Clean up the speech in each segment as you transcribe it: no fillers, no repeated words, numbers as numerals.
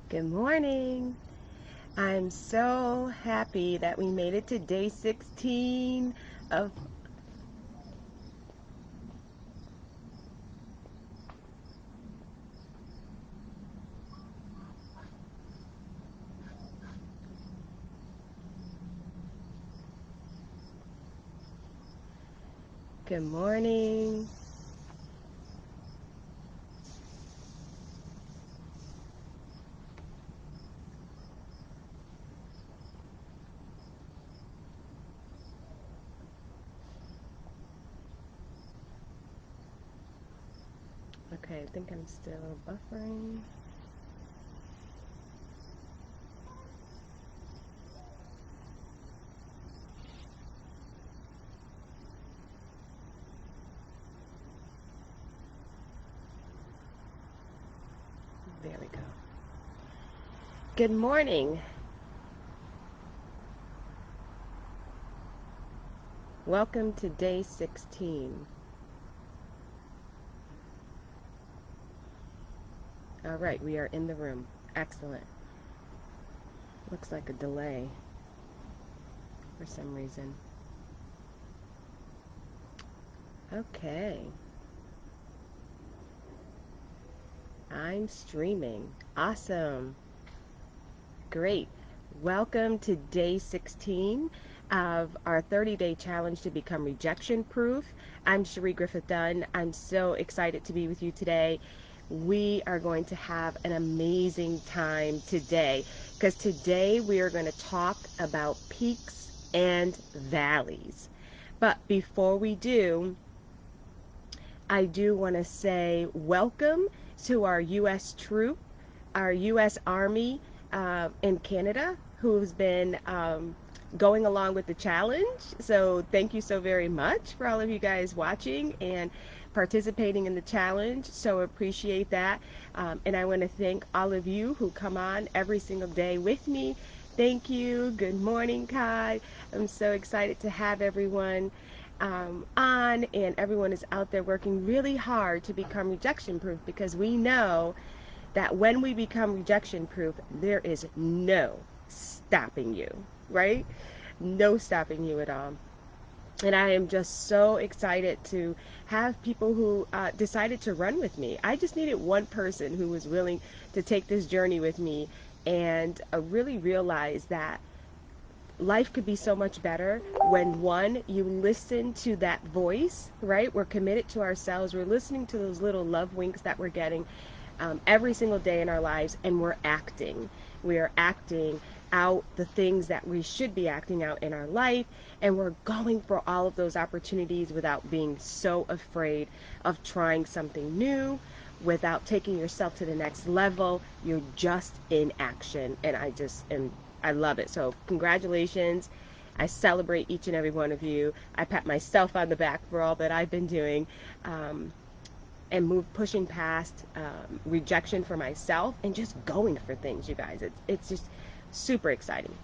Good morning. I'm so happy that we made it to day 16 of Good morning. Okay, I think I'm still buffering. There we go. Good morning. Welcome to day 16. All right, we are in the room. Excellent. Looks like a delay for some reason. Okay. I'm streaming. Awesome. Great. Welcome to day 16 of our 30-day challenge to become rejection proof. I'm Cherie Griffith Dunn. I'm so excited to be with you today. We are going to have an amazing time today because today we are going to talk about peaks and valleys. But before we do, I do want to say welcome to our U.S. troop, our U.S. Army in Canada, who's been going along with the challenge. So thank you so very much for all of you guys watching and participating in the challenge. So appreciate that. And I want to thank all of you who come on every single day with me. Thank you. Good morning, Kai. I'm so excited to have everyone on, and everyone is out there working really hard to become rejection proof, because we know that when we become rejection proof, there is no stopping you, right? No stopping you at all. And I am just so excited to have people who decided to run with me. I just needed one person who was willing to take this journey with me and really realize that life could be so much better when, one, you listen to that voice, right? We're committed to ourselves. We're listening to those little love winks that we're getting every single day in our lives, and we're acting. We are acting out the things that we should be acting out in our life, and we're going for all of those opportunities without being so afraid of trying something new, without taking yourself to the next level. You're just in action, and I love it. So congratulations. I celebrate each and every one of you. I pat myself on the back for all that I've been doing. And pushing past rejection for myself and just going for things, you guys. It's just super exciting.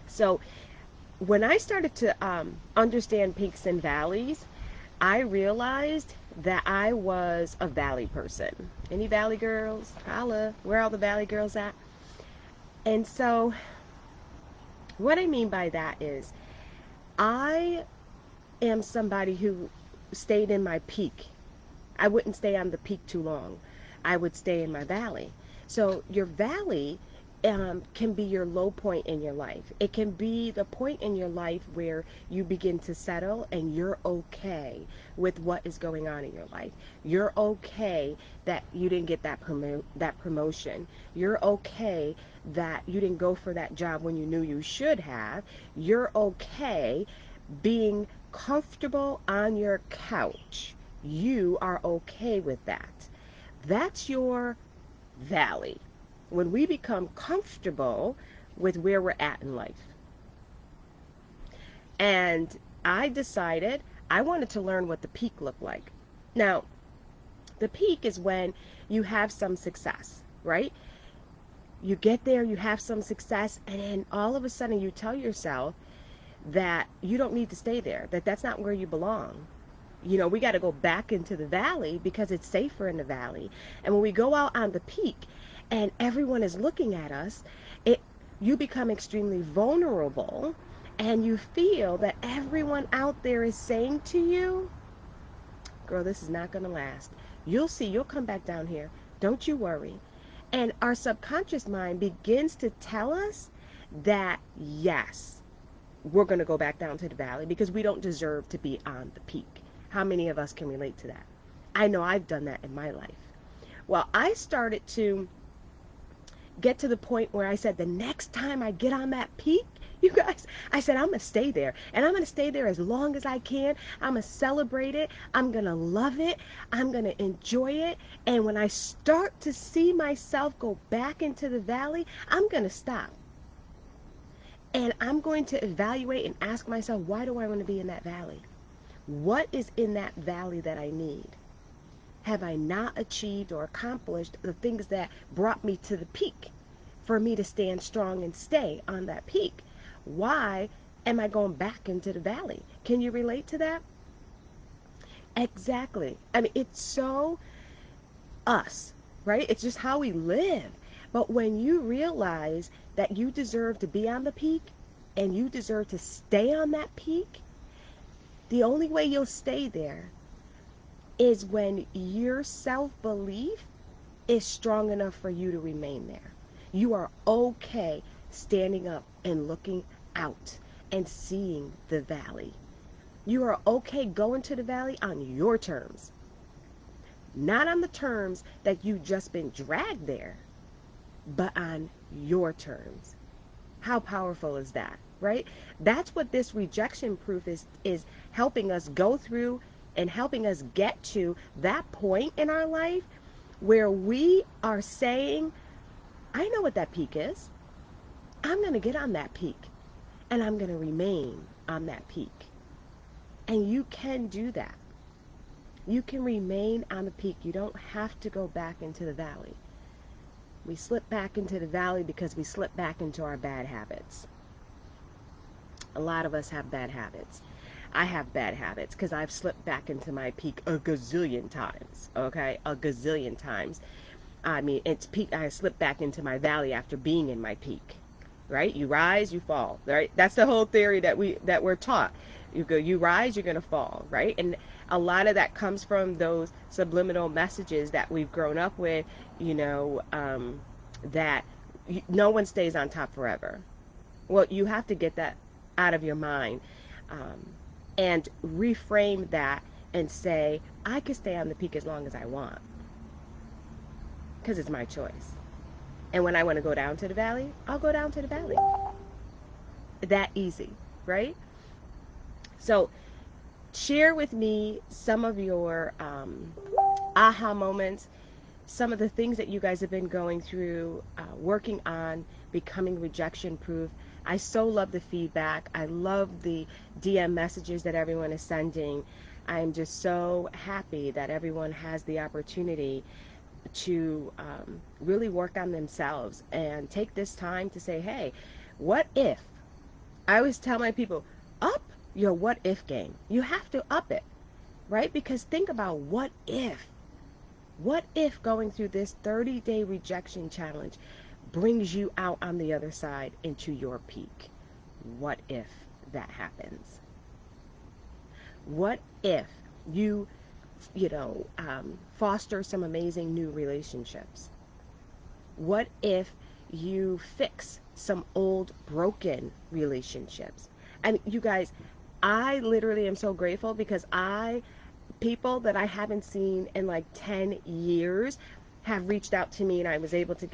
So when I started to understand peaks and valleys, I realized that I was a valley person. Any valley girls? Holla. Where are all the valley girls at? And so what I mean by that is I am somebody who stayed in my peak. I wouldn't stay on the peak too long. I would stay in my valley. So your valley can be your low point in your life. It can be the point in your life where you begin to settle and you're okay with what is going on in your life. You're okay that you didn't get that promotion. You're okay that you didn't go for that job when you knew you should have. You're okay being comfortable on your couch. You are okay with that. That's your valley. When we become comfortable with where we're at in life. And I decided I wanted to learn what the peak looked like. Now, the peak is when you have some success, right? You get there, you have some success, and then all of a sudden you tell yourself that you don't need to stay there, that that's not where you belong. You know, we got to go back into the valley because it's safer in the valley. And when we go out on the peak and everyone is looking at us, it you become extremely vulnerable, and you feel that everyone out there is saying to you, girl, this is not going to last. You'll see, you'll come back down here. Don't you worry. And our subconscious mind begins to tell us that, yes, we're going to go back down to the valley because we don't deserve to be on the peak. How many of us can relate to that? I know I've done that in my life. Well, I started to get to the point where I said, the next time I get on that peak, you guys, I said, I'm going to stay there. And I'm going to stay there as long as I can. I'm going to celebrate it. I'm going to love it. I'm going to enjoy it. And when I start to see myself go back into the valley, I'm going to stop. And I'm going to evaluate and ask myself, why do I want to be in that valley? What is in that valley that I need? Have I not achieved or accomplished the things that brought me to the peak for me to stand strong and stay on that peak? Why am I going back into the valley? Can you relate to that? Exactly. I mean, it's so us, right? It's just how we live. But when you realize that you deserve to be on the peak and you deserve to stay on that peak, the only way you'll stay there is when your self-belief is strong enough for you to remain there. You are okay standing up and looking out and seeing the valley. You are okay going to the valley on your terms, not on the terms that you've just been dragged there, but on your terms. How powerful is that, right? That's what this rejection proof is helping us go through and helping us get to that point in our life where we are saying, I know what that peak is. I'm going to get on that peak and I'm going to remain on that peak. And you can do that. You can remain on the peak. You don't have to go back into the valley. We slip back into the valley because we slip back into our bad habits. A lot of us have bad habits. I have bad habits because I've slipped back into my peak a gazillion times, okay? A gazillion times. I mean, it's peak. I slip back into my valley after being in my peak, right? You rise, you fall, right? That's the whole theory that we're taught. You rise, you're gonna fall, right? And a lot of that comes from those subliminal messages that we've grown up with, that no one stays on top forever. Well, you have to get that out of your mind, and reframe that and say, I can stay on the peak as long as I want because it's my choice. And when I want to go down to the valley, I'll go down to the valley. That easy, right? So share with me some of your aha moments, some of the things that you guys have been going through, working on becoming rejection proof. I so love the feedback. I love the DM messages that everyone is sending. I'm just so happy that everyone has the opportunity to really work on themselves and take this time to say, hey, what if? I always tell my people, up your what if game. You have to up it, right? Because think about what if. What if going through this 30-day rejection challenge brings you out on the other side into your peak? What if that happens? What if you foster some amazing new relationships? What if you fix some old broken relationships? And you guys, I literally am so grateful because people that I haven't seen in like 10 years have reached out to me, and I was able to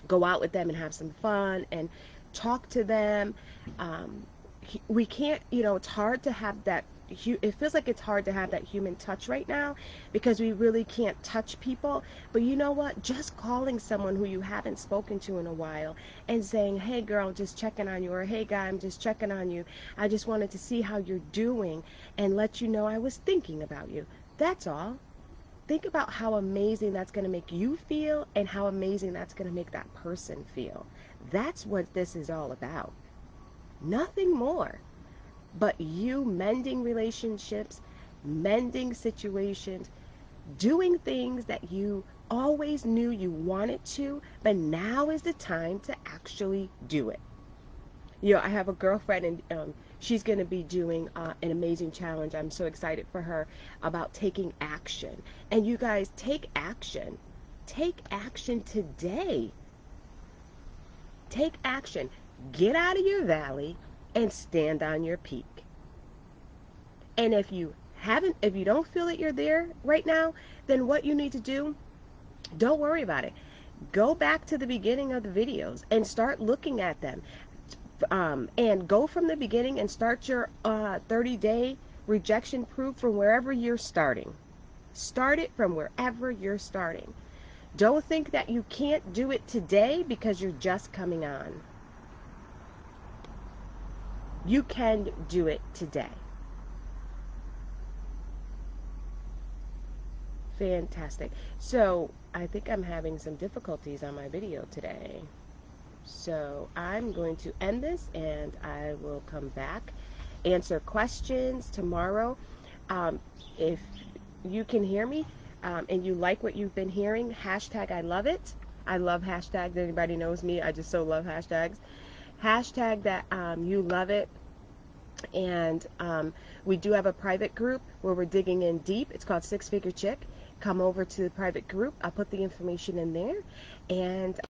go out with them and have some fun and talk to them. We can't, it's hard to have that. It feels like it's hard to have that human touch right now because we really can't touch people. But you know what? Just calling someone who you haven't spoken to in a while and saying, hey girl, just checking on you, or hey guy, I'm just checking on you. I just wanted to see how you're doing and let you know I was thinking about you. That's all. Think about how amazing that's going to make you feel and how amazing that's going to make that person feel. That's what this is all about. Nothing more. But you mending relationships, mending situations, doing things that you always knew you wanted to, but now is the time to actually do it. I have a girlfriend, and she's going to be doing an amazing challenge. I'm so excited for her about taking action. And you guys, take action. Take action today. Take action. Get out of your valley and stand on your peak. And if you don't feel that you're there right now, then what you need to do, don't worry about it. Go back to the beginning of the videos and start looking at them. And go from the beginning and start your 30-day rejection proof from wherever you're starting. Start it from wherever you're starting. Don't think that you can't do it today because you're just coming on. You can do it today. Fantastic. So I think I'm having some difficulties on my video today. So I'm going to end this, and I will come back, answer questions tomorrow. If you can hear me and you like what you've been hearing, hashtag I love it. I love hashtags. Anybody knows me, I just so love hashtags. Hashtag that you love it. And we do have a private group where we're digging in deep. It's called Six Figure Chick. Come over to the private group. I'll put the information in there. And